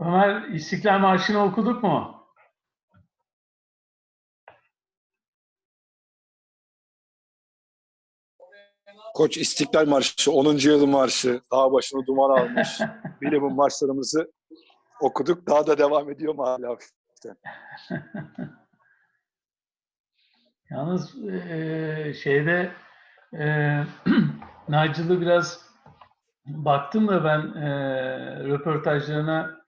Ömer, İstiklal Marşı'nı okuduk mu? Koç İstiklal Marşı, 10. yıl marşı, dağ başını duman almış. Bilimum marşlarımızı okuduk. Daha da devam ediyor mu hala? Yalnız şeyde Nigel'ı biraz baktım da ben röportajlarına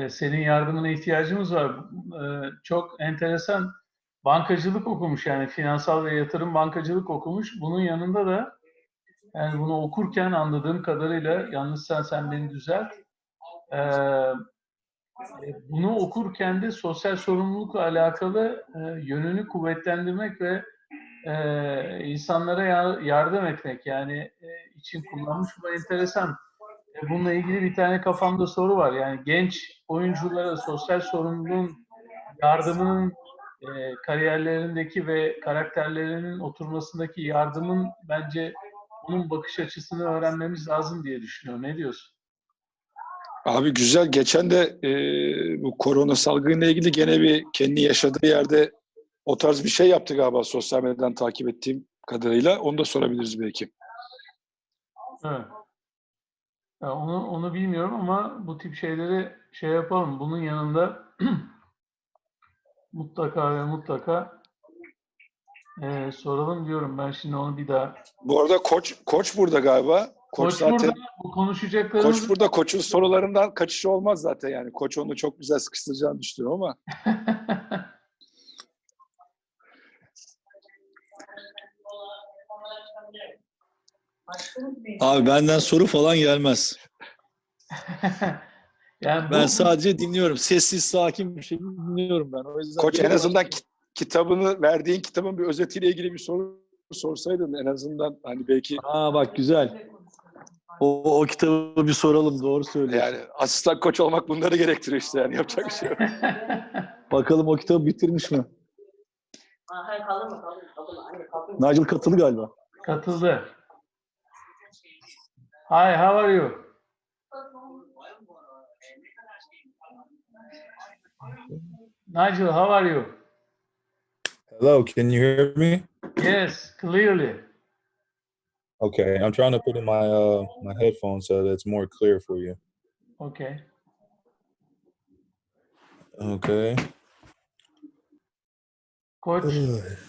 senin yardımına ihtiyacımız var. Çok enteresan bankacılık okumuş, yani finansal ve yatırım bankacılık okumuş. Bunun yanında da yani bunu okurken anladığım kadarıyla, yanlışsan beni düzelt. Bunu okurken de sosyal sorumlulukla alakalı yönünü kuvvetlendirmek ve insanlara yardım etmek yani için kullanmış. Bu enteresan. Bununla ilgili bir tane kafamda soru var. Yani genç oyunculara sosyal sorumluluğun yardımının kariyerlerindeki ve karakterlerinin oturmasındaki yardımın bence onun bakış açısını öğrenmemiz lazım diye düşünüyorum. Ne diyorsun? Abi güzel. Geçen de bu korona salgınıyla ilgili gene bir kendi yaşadığı yerde o tarz bir şey yaptı galiba, sosyal medyadan takip ettiğim kadarıyla. Onu da sorabiliriz belki. Evet. Ya onu bilmiyorum ama bu tip şeyleri şey yapalım. Bunun yanında mutlaka ve mutlaka soralım diyorum. Ben şimdi onu bir daha. Bu arada koç burada galiba. Koç zaten burada. Bu konuşacaklarımız. Koç burada. Koç'un sorularından kaçışı olmaz zaten yani. Koç onu çok güzel sıkıştıracağını düşünüyorum ama. Abi benden soru falan gelmez. Yani ben sadece dinliyorum. Sessiz, sakin bir şekilde dinliyorum ben. O yüzden Koç en azından verdiğin kitabın bir özetiyle ilgili bir soru sorsaydın en azından, hani belki. bak güzel. O kitabı bir soralım, doğru söylüyorsun. Yani asistan koç olmak bunları gerektiriyor işte, yani yapacak bir şey yok. Bakalım o kitabı bitirmiş mi? Nigel katılı galiba. Katıldı. Hi, how are you? Nigel, how are you? Hello, can you hear me? Yes, clearly. Okay, I'm trying to put in my headphones so that it's more clear for you. Okay. Okay.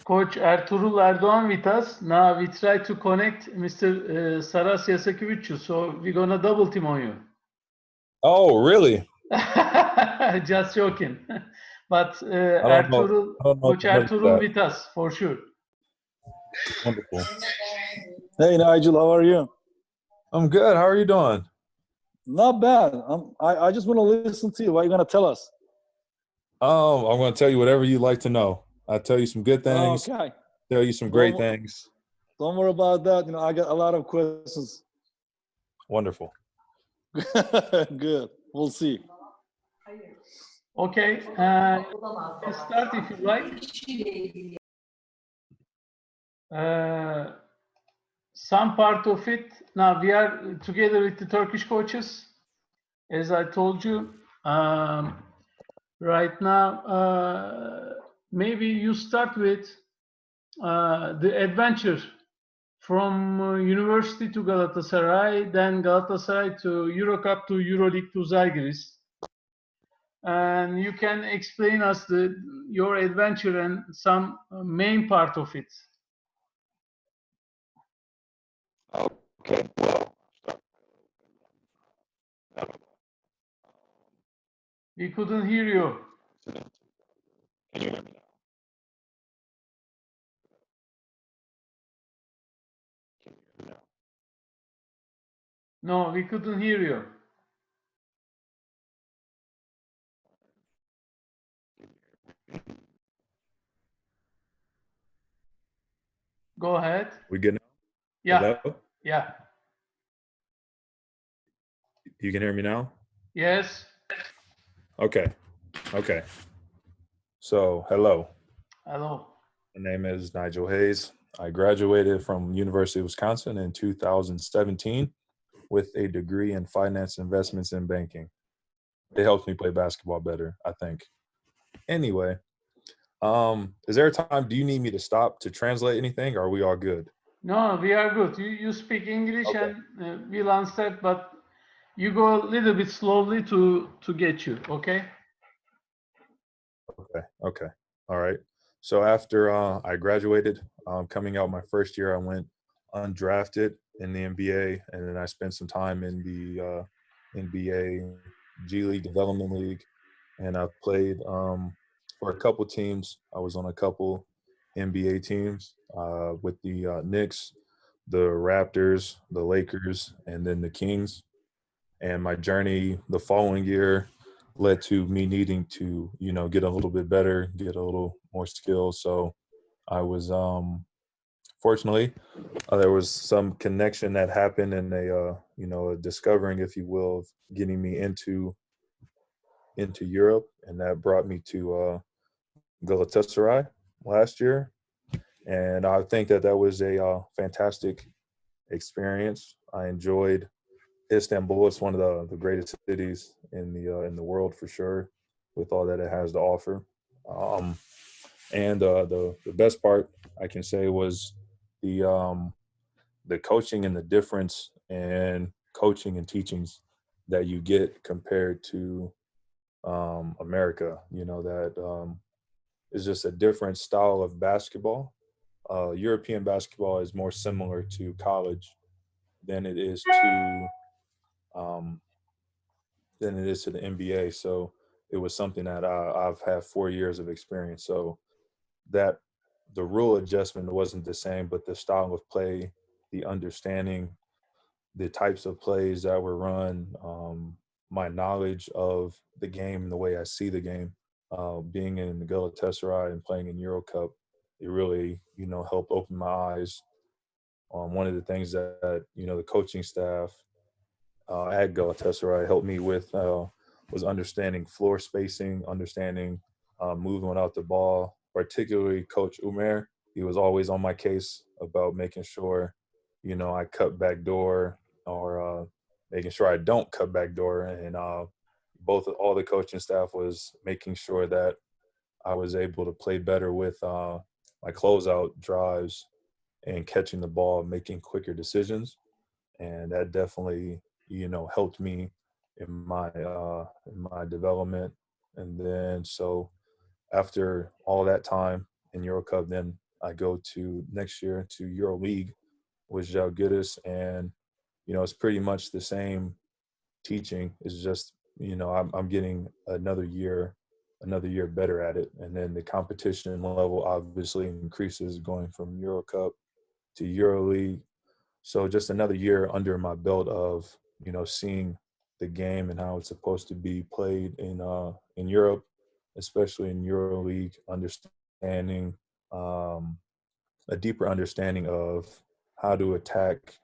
Coach Ertuğrul Erdoğan with us. Now we try to connect Mr. Saras Yasakevicius. So we're gonna double team on you. Oh, really? Just joking. But I don't know Coach if I noticed Ertuğrul that. with us for sure. Wonderful. Hey Nigel, how are you? I'm good. How are you doing? Not bad. I just want to listen to you. What are you going to tell us? Oh, I'm going to tell you whatever you'd like to know. I'll tell you some good things. Okay. Tell you some great things. Don't worry about that. I got a lot of questions. Wonderful. Good. We'll see. Okay. Let's start if you like. Some part of it. Now we are together with the Turkish coaches. As I told you, right now, maybe you start with the adventure from University to Galatasaray, then Galatasaray to Eurocup to Euroleague to Zalgiris. And you can explain us your adventure and some main part of it. Okay, well. We couldn't hear you. Can you hear me now? Can you hear me now? No, we couldn't hear you. Go ahead. We good now? Yeah. Hello? Yeah. You can hear me now? Yes. Okay. So, hello. Hello. My name is Nigel Hayes. I graduated from University of Wisconsin in 2017 with a degree in finance, investments, and banking. it helps me play basketball better, I think. Anyway, is there a time, do you need me to stop to translate anything, or are we all good? No, we are good. You speak English Okay. and we'll answer, but you go a little bit slowly to get you, okay? Okay. All right. So after I graduated, coming out my first year, I went undrafted in the NBA, and then I spent some time in the NBA G League Development League, and I played for a couple teams. I was on a couple NBA teams with the Knicks, the Raptors, the Lakers, and then the Kings. And my journey the following year led to me needing to, get a little bit better, get a little more skills. So I was fortunately there was some connection that happened, and a discovering, if you will, of getting me into Europe, and that brought me to Galatasaray last year. And I think that was a fantastic experience. I enjoyed Istanbul. It's one of the greatest cities in the world for sure, with all that it has to offer. And the best part I can say was the coaching and the difference in coaching and teachings that you get compared to America. That is just a different style of basketball. European basketball is more similar to college than it is to um, the NBA. So it was something that I've had 4 years of experience. So that the rule adjustment wasn't the same, but the style of play, the understanding, the types of plays that were run, my knowledge of the game and the way I see the game, being in the Galatasaray and playing in Euro Cup, it really, helped open my eyes on one of the things that the coaching staff at Galatasaray helped me with was understanding floor spacing, understanding moving without the ball. Particularly Coach Umer, he was always on my case about making sure, I cut back door, or making sure I don't cut back door. And all the coaching staff was making sure that I was able to play better with my closeout drives and catching the ball, making quicker decisions. And that definitely helped me in my development. And then so after all that time in Euro Cup, then I go to next year to EuroLeague with Žalgiris, and it's pretty much the same teaching. It's just I'm getting another year better at it, and then the competition level obviously increases going from Euro Cup to EuroLeague. So just another year under my belt of seeing the game and how it's supposed to be played in Europe, especially in EuroLeague, understanding a deeper understanding of how to attack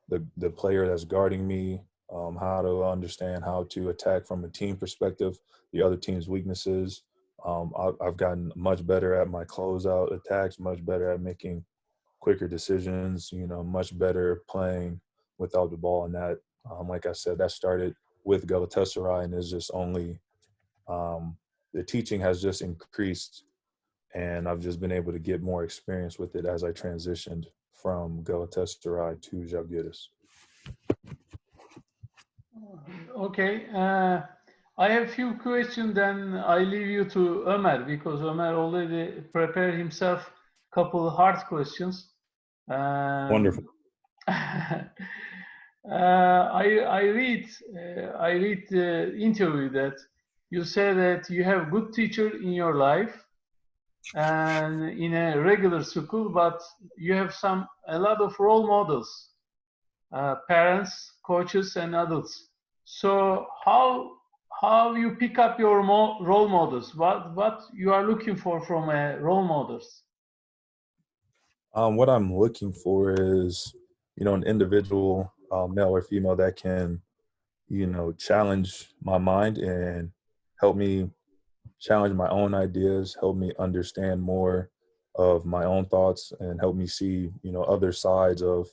the player that's guarding me, how to understand how to attack from a team perspective, the other team's weaknesses. I've gotten much better at my closeout attacks, much better at making quicker decisions, much better playing without the ball. And that, like I said, that started with Galatasaray, and is just only the teaching has just increased, and I've just been able to get more experience with it as I transitioned from Galatasaray to Žalgiris. Okay. I have few questions, then I leave you to Ömer, because Ömer already prepared himself couple hard questions. Wonderful. I read the interview that you say that you have good teacher in your life and in a regular school, but you have a lot of role models, parents, coaches, and adults. So how you pick up your role models? What you are looking for from role models? What I'm looking for is, an individual, male or female, that can, challenge my mind and help me challenge my own ideas, help me understand more of my own thoughts, and help me see, other sides of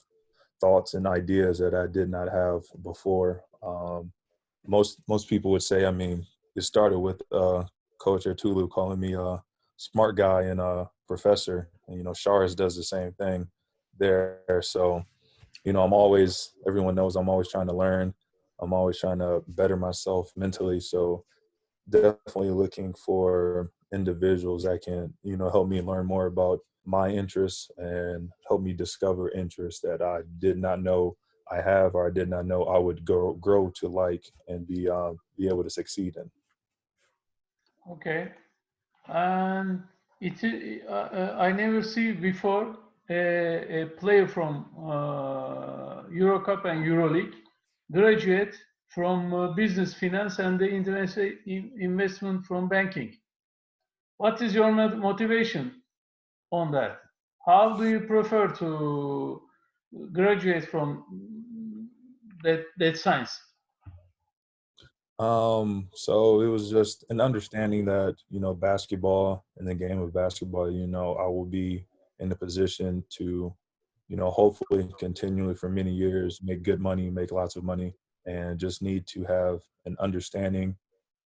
thoughts and ideas that I did not have before. most people would say, I mean, it started with Coach Ertulu calling me a smart guy and a professor. And, you know, Shars does the same thing there. So, you know, everyone knows I'm always trying to learn. I'm always trying to better myself mentally. So definitely looking for individuals that can, you know, help me learn more about my interests and help me discover interests that I did not know I have, or I did not know I would grow to like and be able to succeed in. Okay. And I never see before a player from Eurocup and Euroleague graduate from business finance and the international investment from banking. What is your motivation on that? How do you prefer to graduate from that science? So it was just an understanding that, you know, basketball, in the game of basketball, you know, I will be in the position to, you know, hopefully continually for many years, make good money, make lots of money, and just need to have an understanding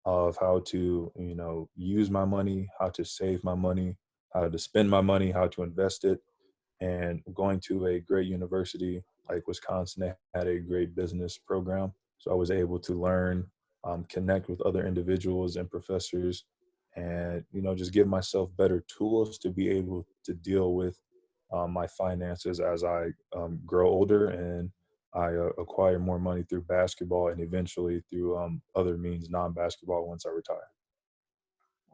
of how to, you know, use my money, how to save my money, how to spend my money, how to invest it. And going to a great university like Wisconsin, they had a great business program. So I was able to learn, connect with other individuals and professors, and, you know, just give myself better tools to be able to deal with my finances as I grow older and I acquire more money through basketball and eventually through other means, non-basketball, once I retire.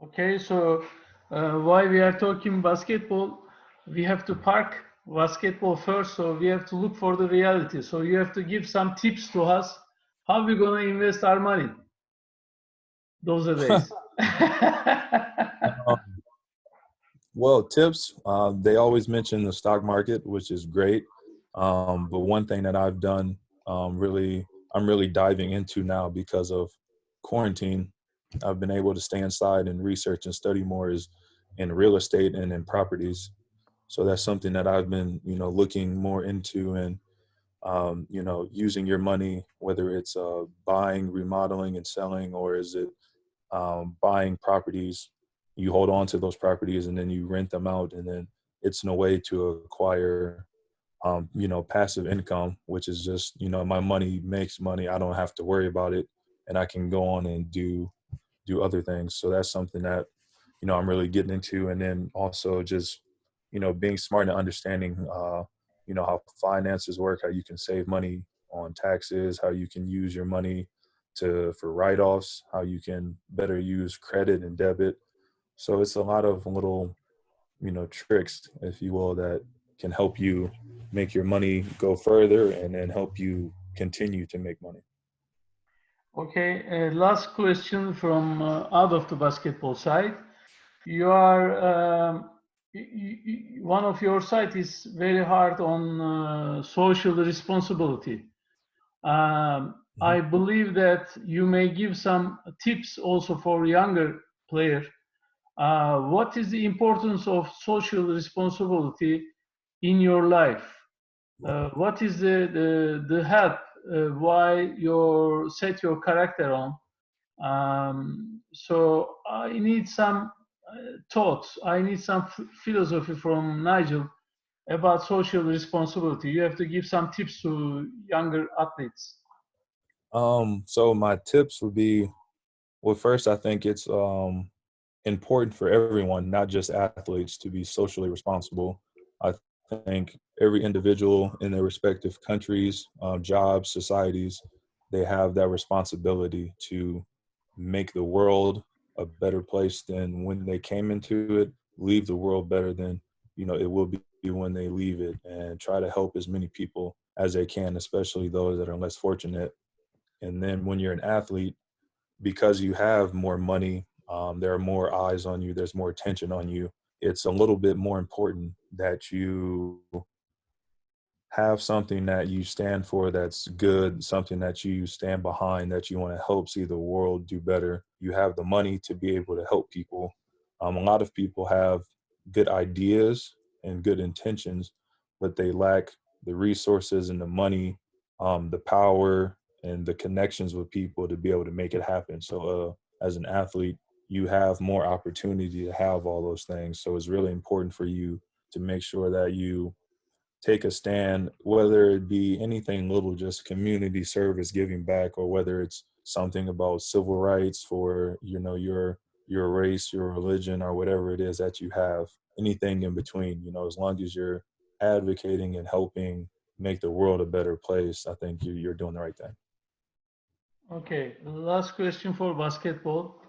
Okay, so while we are talking basketball, we have to park basketball first, so we have to look for the reality. So you have to give some tips to us how we're gonna invest our money those days. Um, Well, tips, they always mention the stock market, which is great. But one thing that I've done I'm really diving into now because of quarantine. I've been able to stay inside and research and study more is in real estate and in properties. So that's something that I've been, you know, looking more into and, you know, using your money, whether it's buying, remodeling and selling, or is it buying properties, you hold on to those properties and then you rent them out, and then it's no way to acquire you know, passive income, which is just, you know, my money makes money, I don't have to worry about it, and I can go on and do other things. So that's something that, you know, I'm really getting into. And then also just, you know, being smart and understanding you know, how finances work, how you can save money on taxes, how you can use your money for write-offs, how you can better use credit and debit. So it's a lot of little, you know, tricks, if you will, that can help you make your money go further and then help you continue to make money. Okay, last question from out of the basketball side. You are one of your side is very hard on social responsibility. I believe that you may give some tips also for younger player. What is the importance of social responsibility in your life? What is the help why you set your character on? So I need some thoughts. I need some philosophy from Nigel about social responsibility. You have to give some tips to younger athletes. So my tips would be, well, first, I think it's important for everyone, not just athletes, to be socially responsible. I think every individual in their respective countries, jobs, societies, they have that responsibility to make the world a better place than when they came into it, leave the world better than, you know, it will be when they leave it, and try to help as many people as they can, especially those that are less fortunate. And then when you're an athlete, because you have more money, there are more eyes on you, there's more attention on you. It's a little bit more important that you have something that you stand for that's good, something that you stand behind, that you want to help see the world do better. You have the money to be able to help people. A lot of people have good ideas and good intentions, but they lack the resources and the money, the power and the connections with people to be able to make it happen. So as an athlete, you have more opportunity to have all those things. So it's really important for you to make sure that you take a stand, whether it be anything little, just community service, giving back, or whether it's something about civil rights for, you know, your race, your religion, or whatever it is that you have, anything in between, you know, as long as you're advocating and helping make the world a better place, I think you're doing the right thing. Okay, last question for basketball.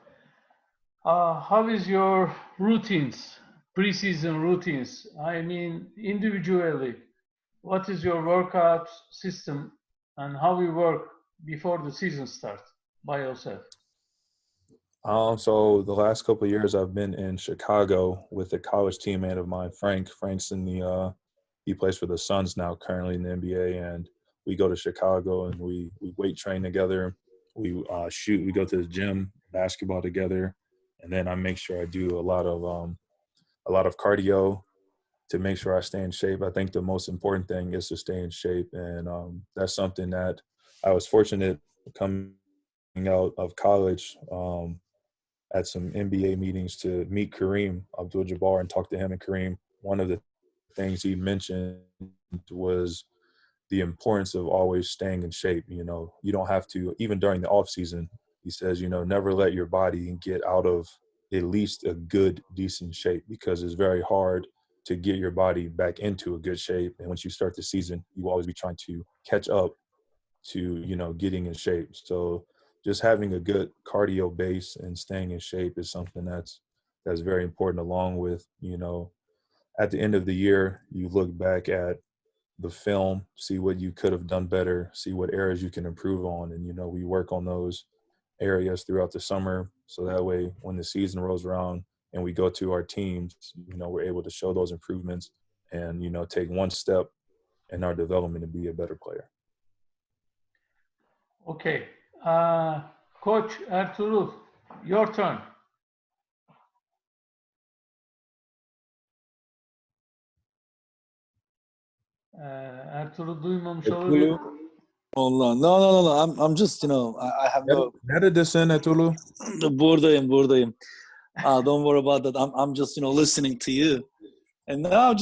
How is your routines, preseason routines? I mean, individually, what is your workout system and how you work before the season starts by yourself? So the last couple of years I've been in Chicago with a college teammate of mine, Frank. Frank's in the he plays for the Suns now, currently in the NBA, and we go to Chicago and we weight train together. We shoot. We go to the gym, basketball together, and then I make sure I do a lot of cardio to make sure I stay in shape. I think the most important thing is to stay in shape, and that's something that I was fortunate coming out of college at some NBA meetings to meet Kareem Abdul-Jabbar and talk to him and Kareem. One of the things he mentioned was the importance of always staying in shape. You know, you don't have to, even during the off season, he says, you know, never let your body get out of at least a good, decent shape, because it's very hard to get your body back into a good shape. And once you start the season, you will always be trying to catch up to, you know, getting in shape. So just having a good cardio base and staying in shape is something that's very important, along with, you know, at the end of the year, you look back at the film, see what you could have done better, see what areas you can improve on. And, you know, we work on those areas throughout the summer. So that way, when the season rolls around and we go to our teams, you know, we're able to show those improvements and, you know, take one step in our development to be a better player. Okay. Coach Ertuğrul, your turn. Ertuğrul duymamış olabilir. Allah. No. I'm just, you know, I have no. Neredesin Ertuğrul? Buradayım. Don't worry about that. I'm just, you know, listening to you. And now I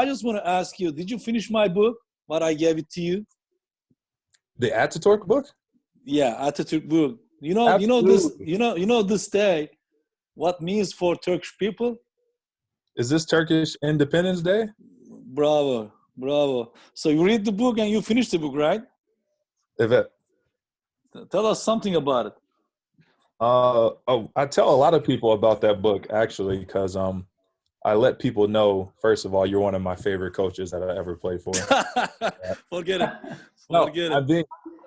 just want to ask you, did you finish my book? What I gave it to you? The Ataturk book? Yeah, Atatürk book. You know this day, what means for Turkish people? Is this Turkish Independence Day? Bravo. So you read the book and you finish the book, right? Evet. Tell us something about it. I tell a lot of people about that book, actually, because I let people know, first of all, you're one of my favorite coaches that I ever played for. Forget it. No,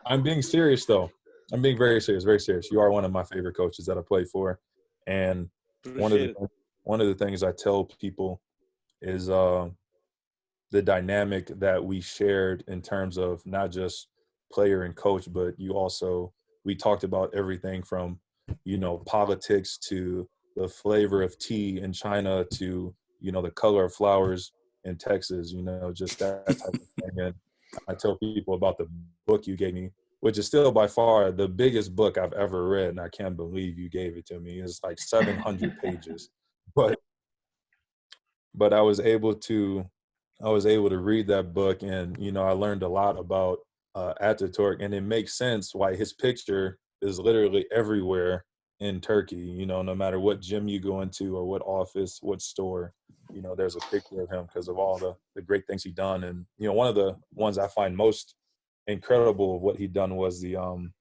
I'm being serious, though. I'm being very serious, very serious. You are one of my favorite coaches that I played for. And one of the things I tell people is the dynamic that we shared in terms of not just player and coach, but we talked about everything from, you know, politics to the flavor of tea in China to, you know, the color of flowers in Texas, you know, just that type of thing. And I tell people about the book you gave me, which is still by far the biggest book I've ever read. And I can't believe you gave it to me. It's like 700 pages, but I was able to read that book, and, you know, I learned a lot about Ataturk, and it makes sense why his picture is literally everywhere in Turkey. You know, no matter what gym you go into or what office, what store, you know, there's a picture of him because of all the great things he done. And, you know, one of the ones I find most incredible of what he done was the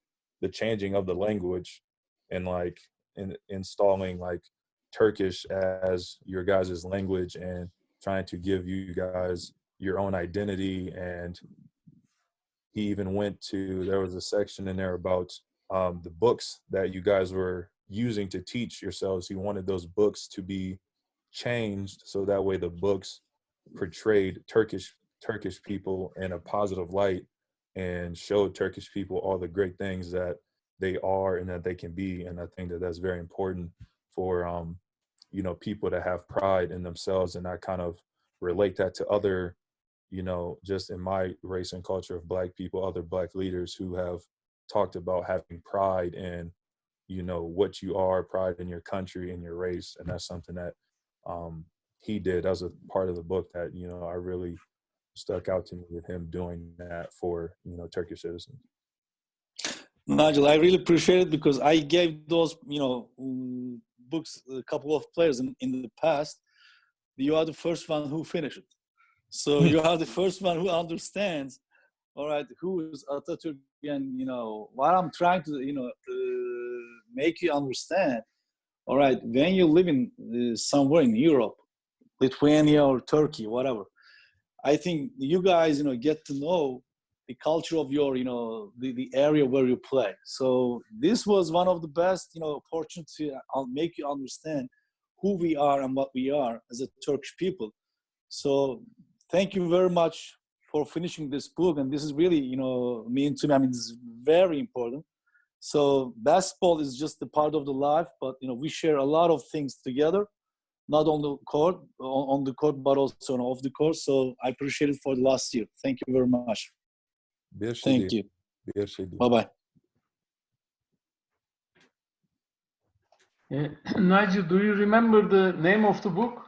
changing of the language and like installing like Turkish as your guys' language and trying to give you guys your own identity. And he even there was a section in there about the books that you guys were using to teach yourselves. He wanted those books to be changed so that way the books portrayed Turkish people in a positive light and showed Turkish people all the great things that they are and that they can be. And I think that that's very important for you know, people to have pride in themselves. And I kind of relate that to other, you know, just in my race and culture of Black people, other Black leaders who have talked about having pride in, you know, what you are, pride in your country and your race. And that's something that he did. That was a part of the book that, you know, I really stuck out to me with him doing that for, you know, Turkish citizens. Nigel, I really appreciate it because I gave those, you know, books a couple of players in the past. You are the first one who finished it. So you are the first one who understands, all right, who is Atatürk, and, you know, what I'm trying to, you know, make you understand. All right, when you live in somewhere in Europe, Lithuania or Turkey, whatever, I think you guys, you know, get to know the culture of your, you know, the area where you play. So this was one of the best, you know, opportunity. I'll make you understand who we are and what we are as a Turkish people. So thank you very much for finishing this book. And this is really, you know, mean to me. I mean, this is very important. So basketball is just a part of the life, but, you know, we share a lot of things together, not on the court, but also off the court. So I appreciate it for the last year. Thank you very much. Thank you. Bye-bye. Nigel, do you remember the name of the book?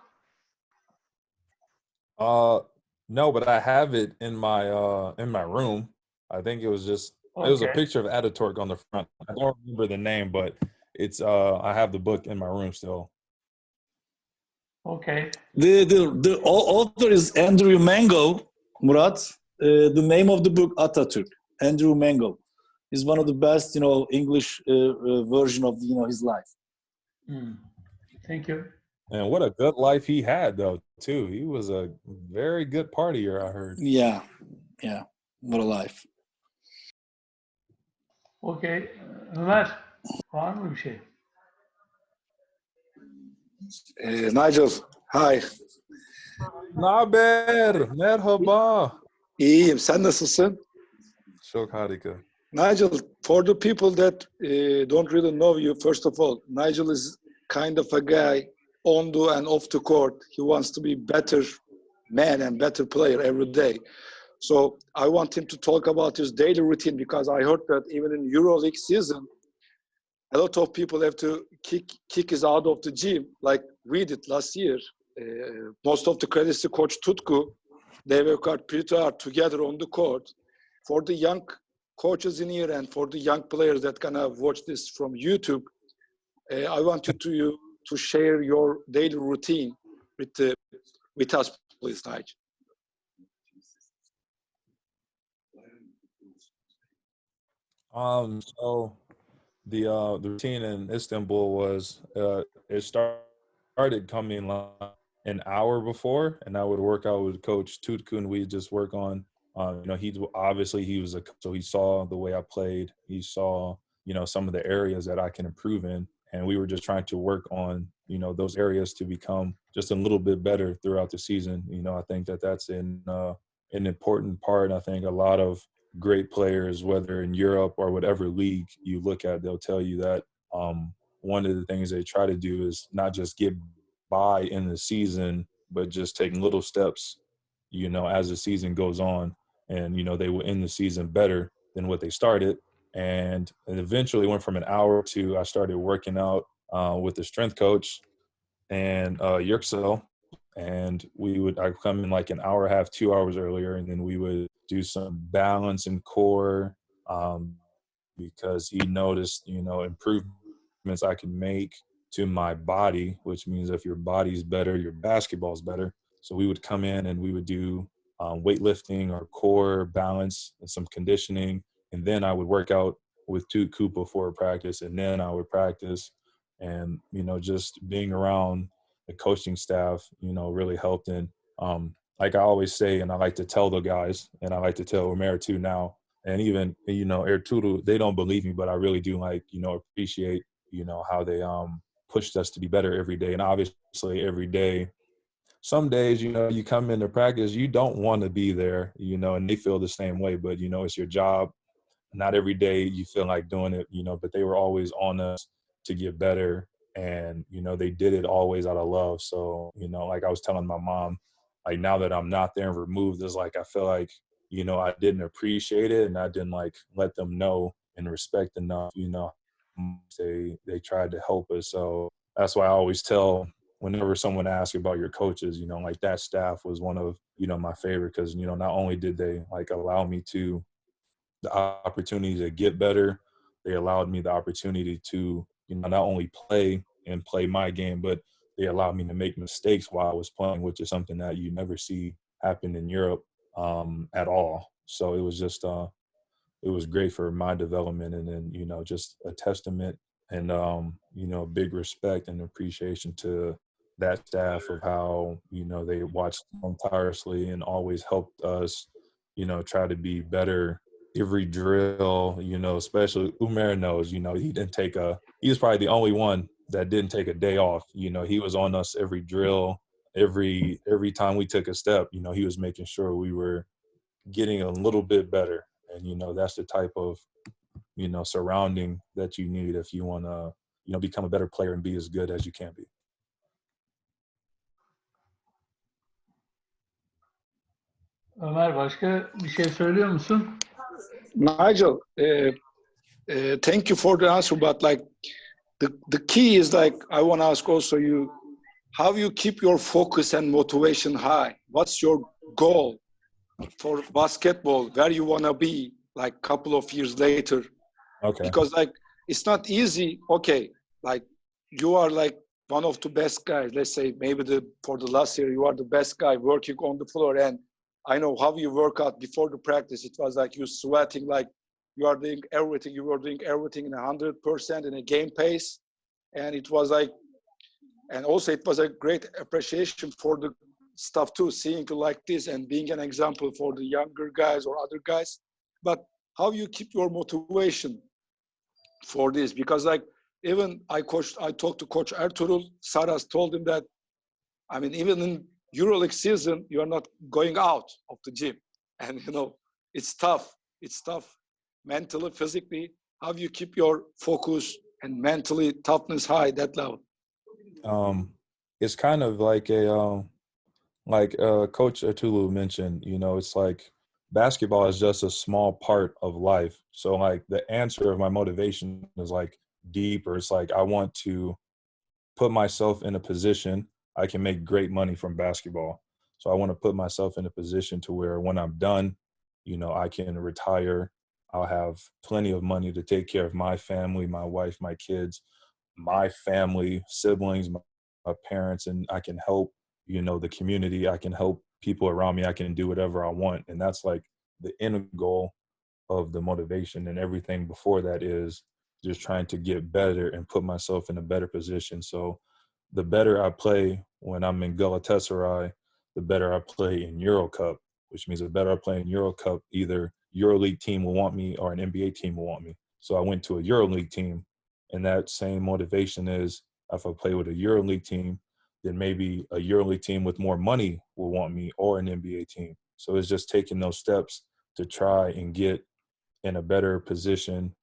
No, but I have it in my room. I think it was just it was a picture of Ataturk on the front. I don't remember the name, but it's I have the book in my room still. Okay. The author is Andrew Mango, Murat. The name of the book, Atatürk. Andrew Mango is one of the best, you know, English version of, you know, his life. Thank you. And what a good life he had, though, too. He was a very good partier, I heard. Yeah. What a life. Okay. Ömer, var mı bir şey? Nigel, hi. Naber, merhaba. İyiyim, sen nasılsın? Çok harika. Nigel, for the people that don't really know you, first of all, Nigel is kind of a guy on the and off the court. He wants to be better man and better player every day. So I want him to talk about his daily routine, because I heard that even in EuroLeague season, a lot of people have to kick us out of the gym, like we did last year. Most of the credits to Coach Tutku. They work out pretty hard together on the court. For the young coaches in here and for the young players that gonna watch this from YouTube, I want you to share your daily routine with us, please, Nigel. So the routine in Istanbul was it started coming like an hour before, and I would work out with Coach Tutku, and we'd just work on you know, so he saw the way I played. He saw, you know, some of the areas that I can improve in, and we were just trying to work on, you know, those areas to become just a little bit better throughout the season. You know, I think that that's an important part. I think a lot of great players, whether in Europe or whatever league you look at, they'll tell you that one of the things they try to do is not just get by in the season, but just taking little steps, you know, as the season goes on. And, you know, they will end the season better than what they started. And it eventually went from an hour to I started working out with the strength coach and Yurksel. And I'd come in like an hour and a half, 2 hours earlier, and then we would do some balance and core because he noticed, you know, improvements I can make to my body, which means if your body's better, your basketball's better. So we would come in and we would do weightlifting or core balance and some conditioning. And then I would work out with Tutku before practice, and then I would practice. And, you know, just being around the coaching staff, you know, really helped. And like I always say, and I like to tell the guys, and I like to tell Omer too now, and even, you know, Ertuğrul, they don't believe me, but I really do, like, you know, appreciate, you know, how they pushed us to be better every day. And obviously every day, some days, you know, you come into practice, you don't want to be there, you know, and they feel the same way, but, you know, it's your job. Not every day you feel like doing it, you know, but they were always on us to get better. And, you know, they did it always out of love. So, you know, like I was telling my mom, like now that I'm not there and removed, it's like I feel like, you know, I didn't appreciate it, and I didn't like let them know and respect enough, they tried to help us. So that's why I always tell whenever someone asks about your coaches, like that staff was one of, my favorite because, not only did they like allow me to the opportunity to get better, they allowed me the opportunity to, not only play and play my game, but they allowed me to make mistakes while I was playing, which is something that you never see happen in Europe at all. So it was just, it was great for my development, and then, just a testament and, big respect and appreciation to that staff of how, they watched tirelessly and always helped us, try to be better every drill, especially Umer knows, he was probably the only one that didn't take a day off. He was on us every drill, every time we took a step, he was making sure we were getting a little bit better. And, that's the type of, surrounding that you need if you want to, become a better player and be as good as you can be. Ömer, başka bir şey söylüyor musun? Nigel, thank you for the answer, but like the key is like I want to ask also you, how you keep your focus and motivation high? What's your goal for basketball? Where you want to be like a couple of years later? Okay. Because like it's not easy. Okay, like you are like one of the best guys. Let's say maybe for the last year you are the best guy working on the floor, and I know how you work out before the practice. It was like you sweating, like you are doing everything. You were doing everything in 100% in a game pace, and it was like, and also it was a great appreciation for the stuff too, seeing you like this and being an example for the younger guys or other guys. But how you keep your motivation for this? Because like even I talked to Coach Ertuğrul. Saras told him that, I mean, even in EuroLeague season, you are not going out of the gym, and it's tough. It's tough, mentally, physically. How do you keep your focus and mentally toughness high that level? It's kind of like Coach Ertuğrul mentioned. It's like basketball is just a small part of life. So like the answer of my motivation is like deeper. It's like I want to put myself in a position I can make great money from basketball. So I want to put myself in a position to where when I'm done, I can retire. I'll have plenty of money to take care of my family, my wife, my kids, my family, siblings, my parents, and I can help, the community. I can help people around me. I can do whatever I want. And that's like the end goal of the motivation, and everything before that is just trying to get better and put myself in a better position. So the better I play when I'm in Galatasaray, the better I play in Euro Cup, which means the better I play in Euro Cup, either EuroLeague team will want me or an NBA team will want me. So I went to a EuroLeague team, and that same motivation is if I play with a EuroLeague team, then maybe a EuroLeague team with more money will want me, or an NBA team. So it's just taking those steps to try and get in a better position,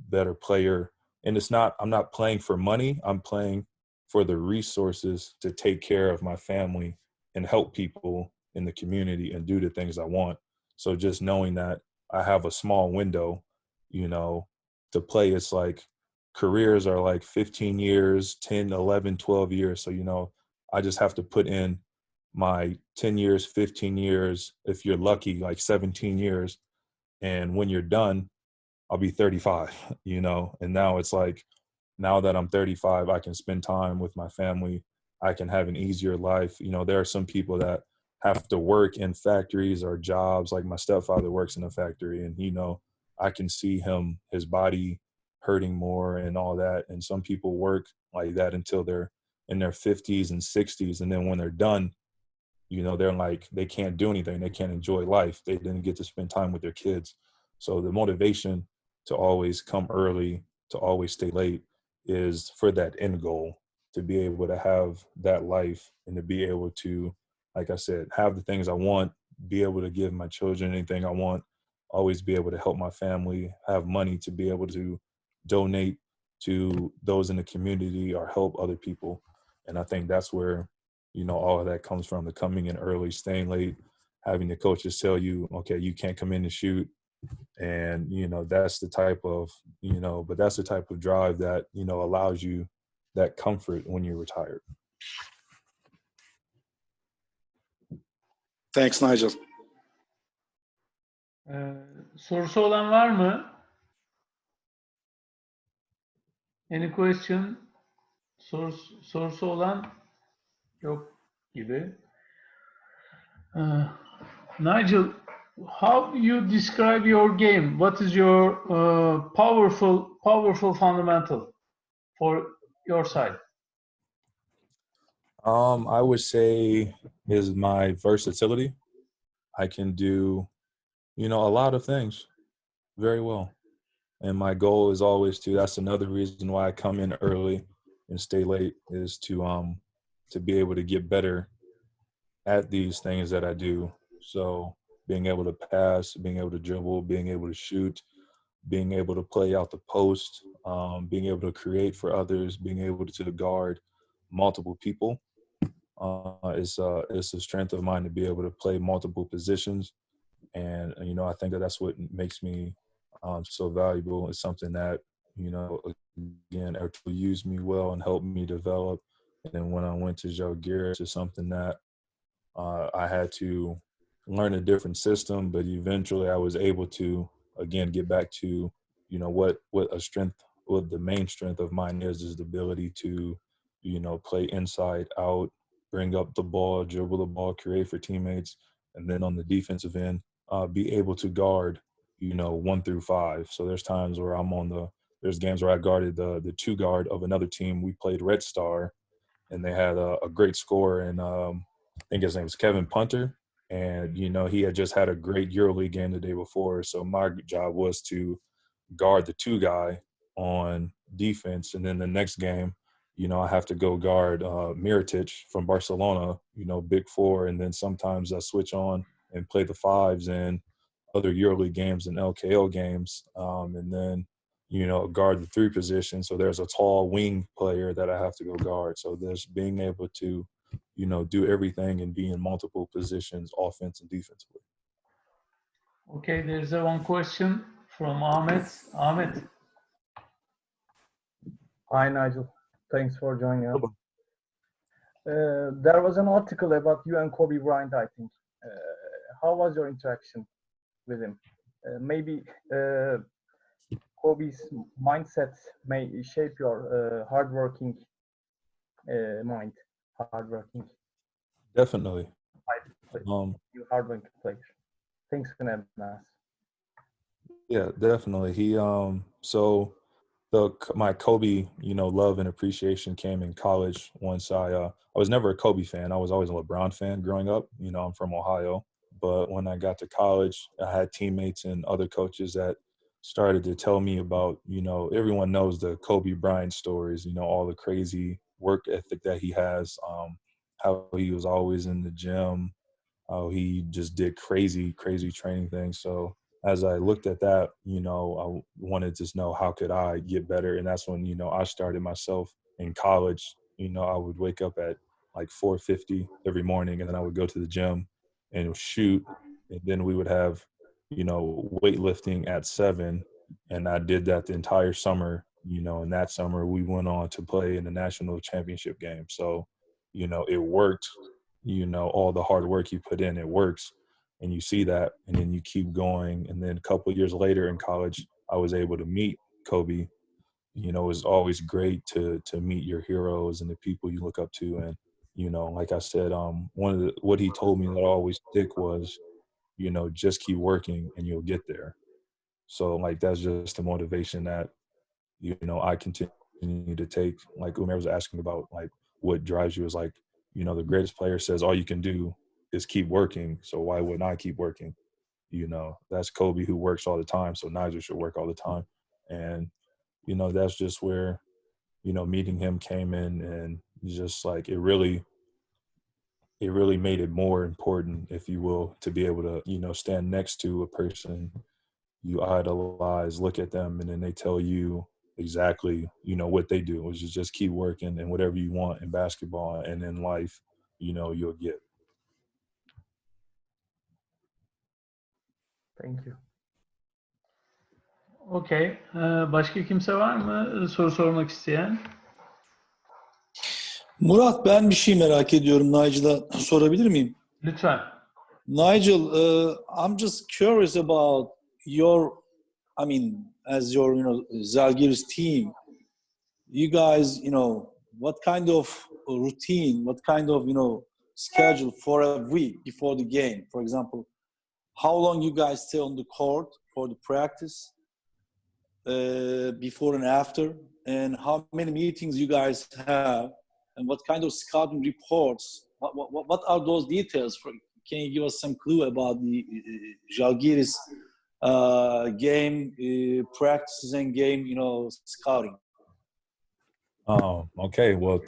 better player. And I'm not playing for money. I'm playing for the resources to take care of my family and help people in the community and do the things I want. So just knowing that I have a small window, to play, it's like careers are like 15 years, 10, 11, 12 years. So, I just have to put in my 10 years, 15 years, if you're lucky, like 17 years. And when you're done, I'll be 35, and now it's like, now that I'm 35, I can spend time with my family. I can have an easier life. There are some people that have to work in factories or jobs. Like my stepfather works in a factory, and, I can see his body hurting more and all that. And some people work like that until they're in their 50s and 60s. And then when they're done, they're like, they can't do anything. They can't enjoy life. They didn't get to spend time with their kids. So the motivation to always come early, to always stay late, is for that end goal, to be able to have that life and to be able to, like I said, have the things I want, be able to give my children anything I want, always be able to help my family, have money to be able to donate to those in the community or help other people. And I think that's where, all of that comes from, the coming in early, staying late, having the coaches tell you, okay, you can't come in and shoot, And, that's the type of, but that's the type of drive that, allows you that comfort when you're retired. Thanks, Nigel. Sorusu olan var mı? Any question? Sorusu olan yok gibi. Nigel, how do you describe your game? What is your powerful fundamental for your side? I would say is my versatility. I can do, a lot of things very well. And my goal is always that's another reason why I come in early and stay late, is to be able to get better at these things that I do. So being able to pass, being able to dribble, being able to shoot, being able to play out the post, being able to create for others, being able to guard multiple people. It's a strength of mine to be able to play multiple positions. And, I think that's what makes me so valuable. It's something that, again, actually used me well and helped me develop. And then when I went to Žalgiris, it's something that I had to learn a different system, but eventually I was able to, again, get back to, what the main strength of mine is the ability to, play inside out, bring up the ball, dribble the ball, create for teammates. And then on the defensive end, be able to guard, 1 through 5. So there's times where there's games where I guarded the 2 guard of another team. We played Red Star, and they had a great scorer, and I think his name was Kevin Punter. And, he had just had a great EuroLeague game the day before. So my job was to guard the 2 guy on defense. And then the next game, I have to go guard Mirotic from Barcelona, big 4. And then sometimes I switch on and play the 5s in other EuroLeague games and LKO games. And then, guard the 3 position. So there's a tall wing player that I have to go guard. So there's being able to, do everything and be in multiple positions, offense and defensively. Okay, there's one question from Ahmet. Ahmet. Hi, Nigel. Thanks for joining us. There was an article about you and Kobe Bryant, I think. How was your interaction with him? Maybe Kobe's mindset may shape your hardworking mind. Hardworking. Definitely. You hardworking player. Thanks in advance. Yeah, definitely. He so my Kobe, love and appreciation came in college. Once I was never a Kobe fan. I was always a LeBron fan growing up. I'm from Ohio. But when I got to college, I had teammates and other coaches that started to tell me about, everyone knows the Kobe Bryant stories, all the crazy work ethic that he has, how he was always in the gym, how he just did crazy training things. So as I looked at that, I wanted to know how could I get better. And that's when, I started myself in college. I would wake up at like 4:50 every morning, and then I would go to the gym and shoot. And then we would have, weightlifting at 7. And I did that the entire summer, and that summer we went on to play in the national championship game. So, it worked, all the hard work you put in, it works. And you see that, and then you keep going. And then a couple of years later in college, I was able to meet Kobe. It's always great to meet your heroes and the people you look up to. And, like I said, what he told me that always stick was, just keep working and you'll get there. So like, that's just the motivation that, I continue to take. Like Umair was asking about, like, what drives you is like, the greatest player says all you can do is keep working. So why wouldn't I keep working? That's Kobe, who works all the time. So Nigel should work all the time. And, that's just where, meeting him came in, and just like, it really made it more important, if you will, to be able to, stand next to a person you idolize, look at them, and then they tell you exactly, what they do, which is just keep working, and whatever you want in basketball and in life, you'll get. Thank you. Okey. Başka kimse var mı soru sormak isteyen? Murat, ben bir şey merak ediyorum. Nigel'a sorabilir miyim? Lütfen. Nigel, I'm just curious about your, I mean, as your, Zalgiris team, you guys, what kind of routine, what kind of, schedule for a week before the game? For example, how long you guys stay on the court for the practice, before and after, and how many meetings you guys have, and what kind of scouting reports, what are those details? Can you give us some clue about the Zalgiris game practices and game, scouting? Okay. Well,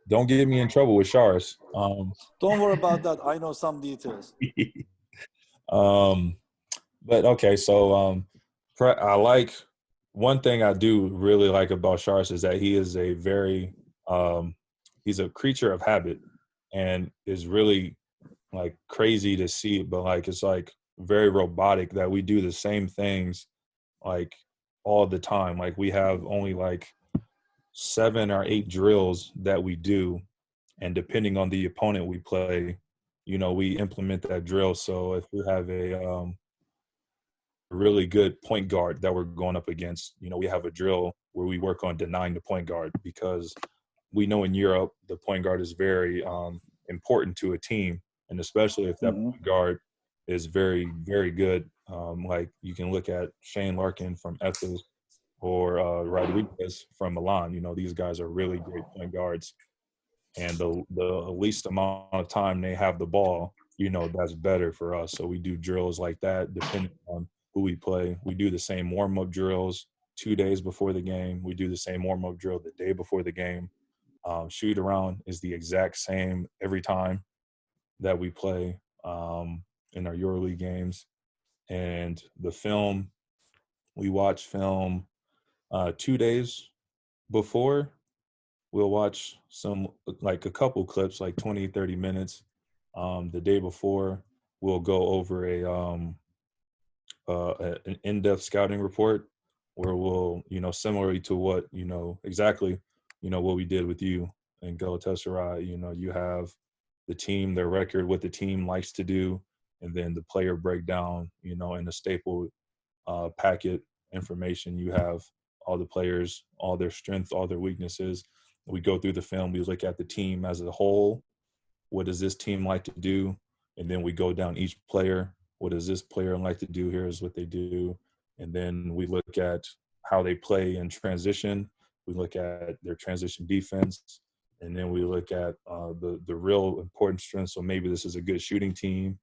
don't get me in trouble with Shars. Don't worry about that. I know some details. But okay. So, I like one thing I do really like about Shars is that he is a very, he's a creature of habit and is really like crazy to see it, but like, it's like very robotic that we do the same things like all the time. Like we have only like 7 or 8 drills that we do, and depending on the opponent we play, we implement that drill. So if we have a really good point guard that we're going up against, we have a drill where we work on denying the point guard, because we know in Europe the point guard is very important to a team, and especially if that point guard is very, very good. Like you can look at Shane Larkin from Ethos or Rodriguez from Milan. These guys are really great point guards, and the least amount of time they have the ball, that's better for us. So we do drills like that depending on who we play. We do the same warm-up drills 2 days before the game. We do the same warm-up drill the day before the game. Shoot around is the exact same every time that we play in our EuroLeague games. And the film, we watch film 2 days before. We'll watch some, like a couple clips, like 20, 30 minutes. The day before, we'll go over an in-depth scouting report where we'll, similarly to what, exactly, what we did with you in Galatasaray. You have the team, their record, what the team likes to do, and then the player breakdown, in a staple packet information. You have all the players, all their strengths, all their weaknesses. We go through the film. We look at the team as a whole. What does this team like to do? And then we go down each player. What does this player like to do? Here's what they do. And then we look at how they play in transition. We look at their transition defense. And then we look at the real important strengths. So maybe this is a good shooting team.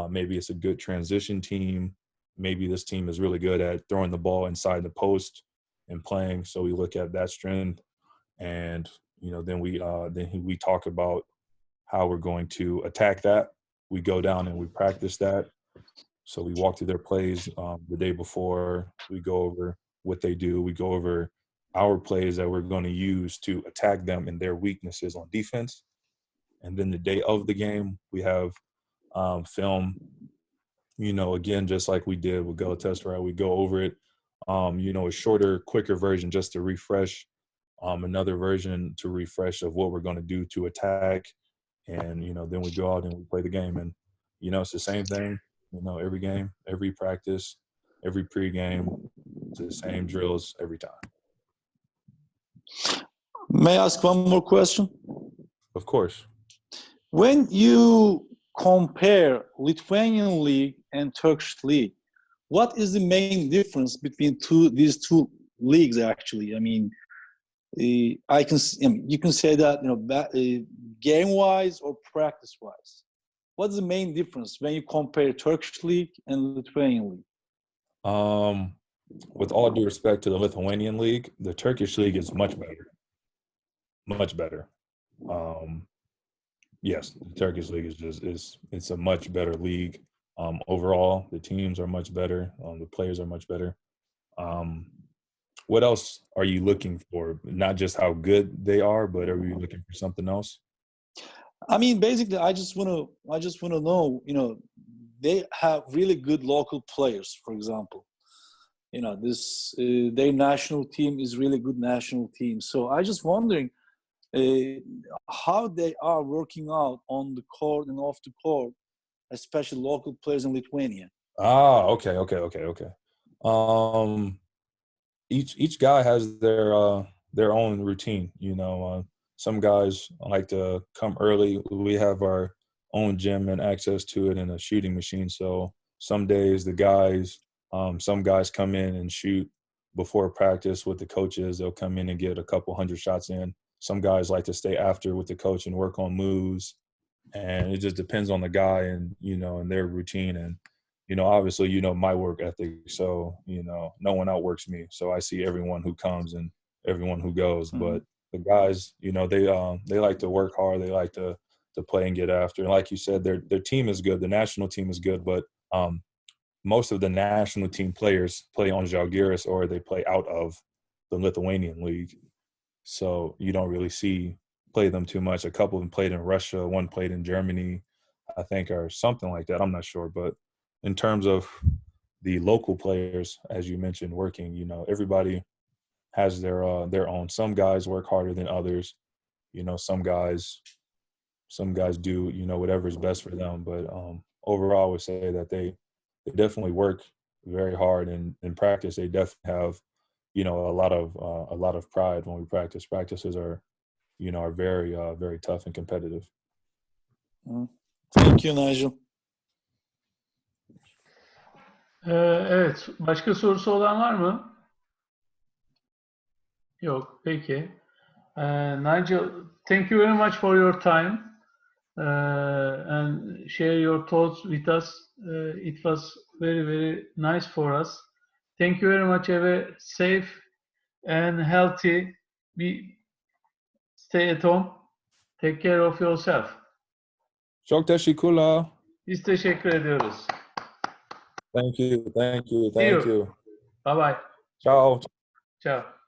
Maybe it's a good transition team. Maybe this team is really good at throwing the ball inside the post and playing. So we look at that strength. And then we talk about how we're going to attack that. We go down and we practice that. So we walk through their plays the day before. We go over what they do. We go over our plays that we're going to use to attack them and their weaknesses on defense. And then the day of the game, we have film. Again, just like we did with Galatasaray, we go over it. A shorter, quicker version just to refresh. Another version to refresh of what we're going to do to attack. And, then we go out and we play the game. And, it's the same thing, every game, every practice, every pregame, it's the same drills every time. May I ask one more question? Of course. When you compare Lithuanian league and Turkish league, what is the main difference between these two leagues actually? I mean, you can say that, game-wise or practice-wise. What's the main difference when you compare Turkish league and Lithuanian league? With all due respect to the Lithuanian league, the Turkish league is much better. Much better. Yes, the Turkish league it's a much better league. Overall, the teams are much better. The players are much better. What else are you looking for? Not just how good they are, but are you looking for something else? I mean, basically, I just want to know, they have really good local players, for example. you know, this their national team is really good national team. So I just wondering how they are working out on the court and off the court, especially local players in Lithuania. Ah, okay. Each guy has their own routine. You know, some guys like to come early. We have our own gym and access to it and a shooting machine. So some days some guys come in and shoot before practice with the coaches. They'll come in and get a couple hundred shots in. Some guys like to stay after with the coach and work on moves. And it just depends on the guy and, you know, and their routine. And, you know, obviously, you know, my work ethic. So, you know, no one outworks me. So I see everyone who comes and everyone who goes. Mhm. But the guys, you know, they like to work hard. They like to play and get after. And like you said, their team is good. The national team is good, but most of the national team players play on Žalgiris or they play out of the Lithuanian league. So you don't really play them too much. A couple of them played in Russia, one played in Germany, I think, or something like that. I'm not sure. But in terms of the local players, as you mentioned, working, you know, everybody has their own. Some guys work harder than others. You know, some guys do, you know, whatever's best for them. But overall, I would say that they definitely work very hard, and in practice, they definitely have, you know, a lot of pride when we practice. Practices are, you know, are very very tough and competitive. Thank you, Nigel. Evet, başka sorusu olan var mı? Yok, peki. Nigel, thank you very much for your time and share your thoughts with us. It was very, very nice for us. Thank you very much. Have a safe and healthy. Stay at home. Take care of yourself. Çok teşekkürler. Biz teşekkür ediyoruz. Thank you. See you. Bye bye. Ciao. Ciao.